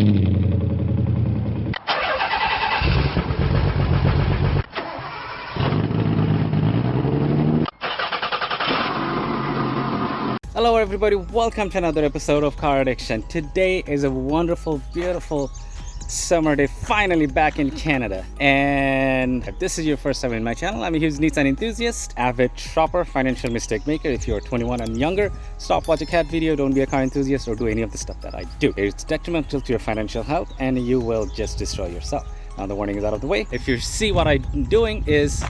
Hello everybody, welcome to another episode of Car Addiction. Today is a wonderful, beautiful summer day, finally back in Canada. And if this is your first time in my channel, I'm a huge Nissan enthusiast, avid shopper, financial mistake maker. If you're 21 and younger, stop, watch a cat video, don't be a car enthusiast, or do any of the stuff that I do. It's detrimental to your financial health and you will just destroy yourself. Now the warning is out of the way. If you see what I'm doing is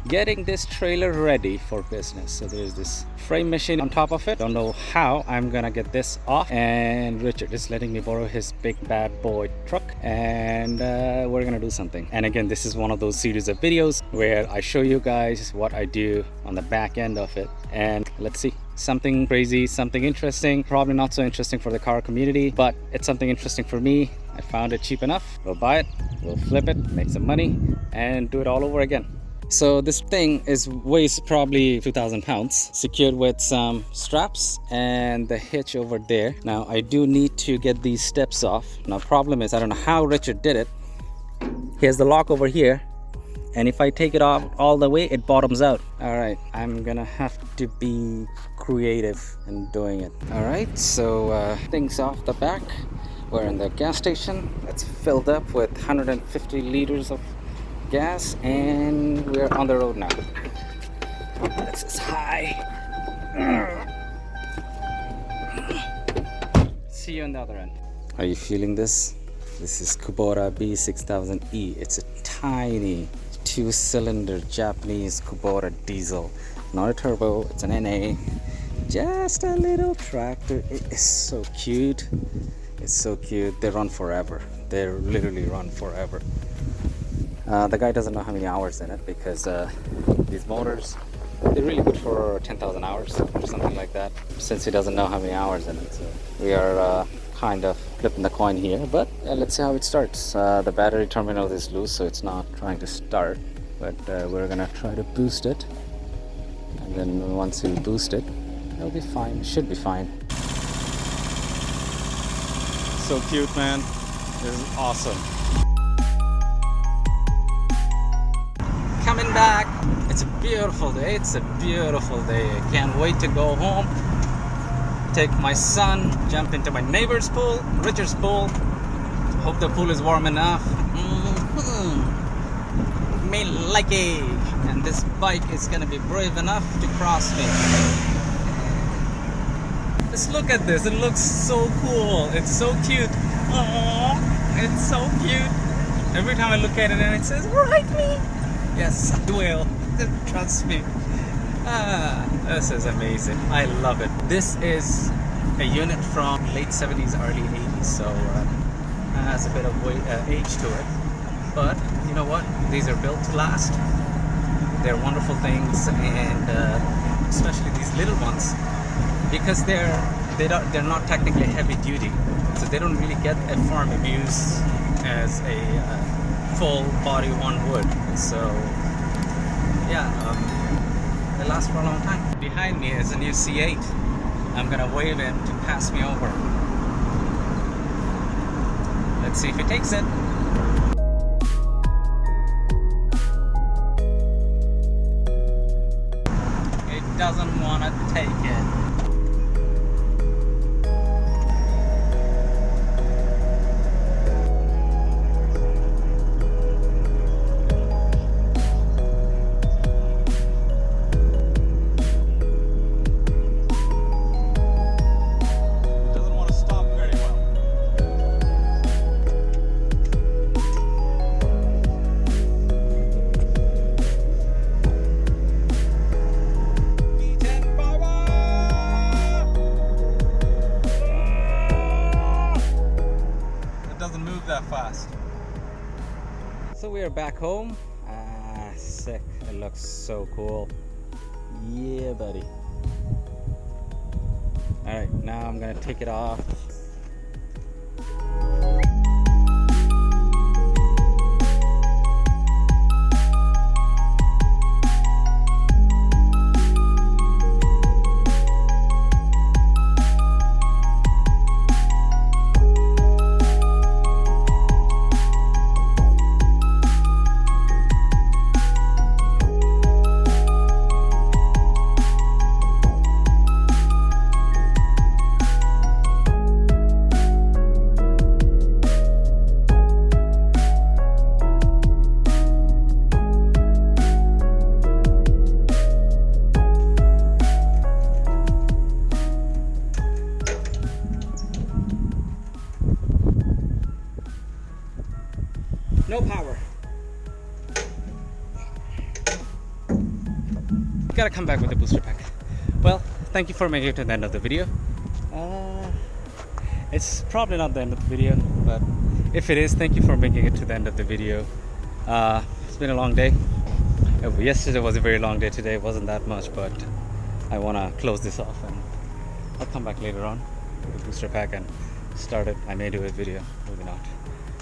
getting this trailer ready for business. So there's this frame machine on top of it. Don't know how I'm gonna get this off, and Richard is letting me borrow his big bad boy truck, and we're gonna do something. And again, this is one of those series of videos where I show you guys what I do on the back end of it, and let's see, something crazy, something interesting. Probably not so interesting for the car community, but it's something interesting for me. I found it cheap enough. We'll buy it, we'll flip it, make some money, and do it all over again. So this thing weighs probably 2,000 pounds, secured with some straps and the hitch over there. Now I do need to get these steps off. Now problem is, I don't know how Richard did it. Here's the lock over here, and if I take it off all the way, it bottoms out. All right, I'm gonna have to be creative in doing it. All right, so things off the back. We're in the gas station. It's filled up with 150 liters of gas, and we're on the road now. This is high. See you on the other end. Are you feeling this? This is Kubota B6000E. It's a tiny 2-cylinder Japanese Kubota diesel. Not a turbo, it's an NA. Just a little tractor. It is so cute. It's so cute. They run forever. They literally run forever. The guy doesn't know how many hours in it, because these motors, they're really good for 10,000 hours or something like that, since he doesn't know how many hours in it. So we are kind of flipping the coin here, but let's see how it starts. The battery terminal is loose, so it's not trying to start, but we're gonna try to boost it, and then once we boost it, it'll be fine. It should be fine. So cute, man. This is awesome. Coming back. It's a beautiful day. It's a beautiful day. I can't wait to go home, take my son, jump into my neighbor's pool, Richard's pool. Hope the pool is warm enough. Me like it. And this bike is gonna be brave enough to cross me. Just look at this. It looks so cool. It's so cute. Aww, it's so cute. Every time I look at it, and it says, "Ride me." Yes, I will. Trust me. This is amazing. I love it. This is a unit from late 70s, early 80s, so has a bit of age to it. But you know what? These are built to last. They're wonderful things, and especially these little ones, because they're not technically heavy duty, so they don't really get a farm abuse as a full body one would. So yeah, they last for a long time. Behind me is a new C8. I'm gonna wave him to pass me over. Let's see if he takes it. It doesn't want to take it. That fast. So we are back home. Sick. It looks so cool. Yeah, buddy. All right, now I'm gonna take it off. no power. Gotta come back with a booster pack. Well, thank you for making it to the end of the video. It's probably not the end of the video, but if it is, thank you for making it to the end of the video. It's been a long day. Yesterday was a very long day. Today wasn't that much, but I want to close this off and I'll come back later on with the booster pack and start it. I may do a video, maybe not.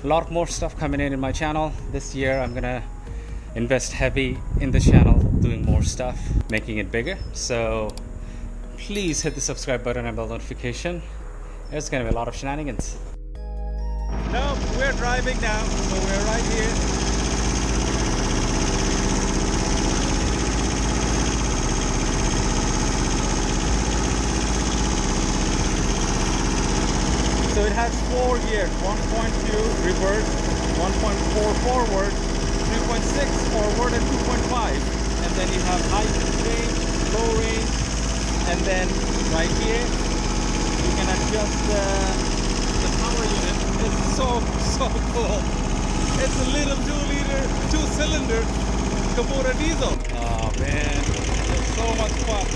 A lot more stuff coming in my channel this year. I'm gonna invest heavy in the channel, doing more stuff, making it bigger. So please hit the subscribe button and bell notification. There's gonna be a lot of shenanigans. No, we're driving now, so we're right here. So it has 4 gears, 1.2 reverse, 1.4 forward, 3.6 forward and 2.5. And then you have high range, low range, and then right here you can adjust the power unit. It's so cool. It's a little 2-liter, 2-cylinder Kubota diesel. Oh man, it's so much fun.